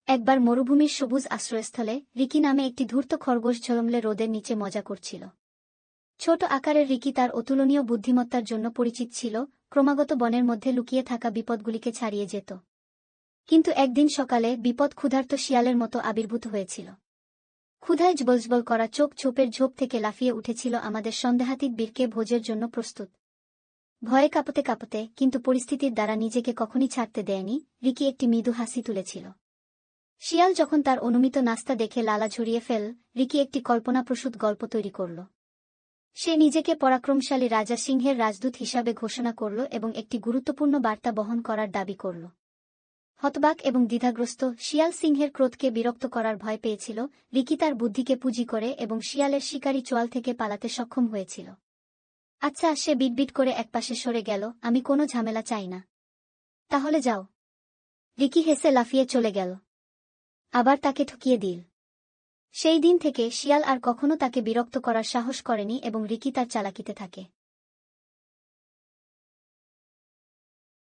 একবার মরুভূমির সবুজ আশ্রয়স্থলে রিকি নামে একটি ধূর্ত খরগোশ ঝলমলে রোদের নিচে মজা করছিল। ছোট আকারের রিকি তার অতুলনীয় বুদ্ধিমত্তার জন্য পরিচিত ছিল, ক্রমাগত বনের মধ্যে লুকিয়ে থাকা বিপদগুলিকে ছাড়িয়ে যেত। কিন্তু একদিন সকালে বিপদ ক্ষুধার্ত শিয়ালের মতো আবির্ভূত হয়েছিল। ক্ষুধায় জবলজবল করা চোখ ঝোপের ঝোপ থেকে লাফিয়ে উঠেছিল আমাদের সন্দেহাতীত বীরকে ভোজের জন্য প্রস্তুত। ভয়ে কাঁপতে কাঁপতে, কিন্তু পরিস্থিতির দ্বারা নিজেকে কখনই ছাড়তে দেয়নি, রিকি একটি মৃদু হাসি তুলেছিল। শিয়াল যখন তার অনুমিত নাস্তা দেখে লালা ঝরিয়ে ফেল, রিকি একটি কল্পনাপ্রসূত গল্প তৈরি করল। সে নিজেকে পরাক্রমশালী রাজা সিংহের রাজদূত হিসাবে ঘোষণা করল এবং একটি গুরুত্বপূর্ণ বার্তা বহন করার দাবি করল। হতবাক এবং দ্বিধাগ্রস্ত শিয়াল সিংহের ক্রোধকে বিরক্ত করার ভয় পেয়েছিল। রিকি তার বুদ্ধিকে পুঁজি করে এবং শিয়ালের শিকারী চোয়াল থেকে পালাতে সক্ষম হয়েছিল। আচ্ছা, সে বিটবিট করে একপাশে সরে গেল, আমি কোনো ঝামেলা চাই না। তাহলে যাও। রিকি হেসে লাফিয়ে চলে গেল। আবার তাকে ঠকিয়ে দিল। সেই দিন থেকে শিয়াল আর কখনো তাকে বিরক্ত করার সাহস করেনি এবং রিকি তার চালাকিতে থাকে।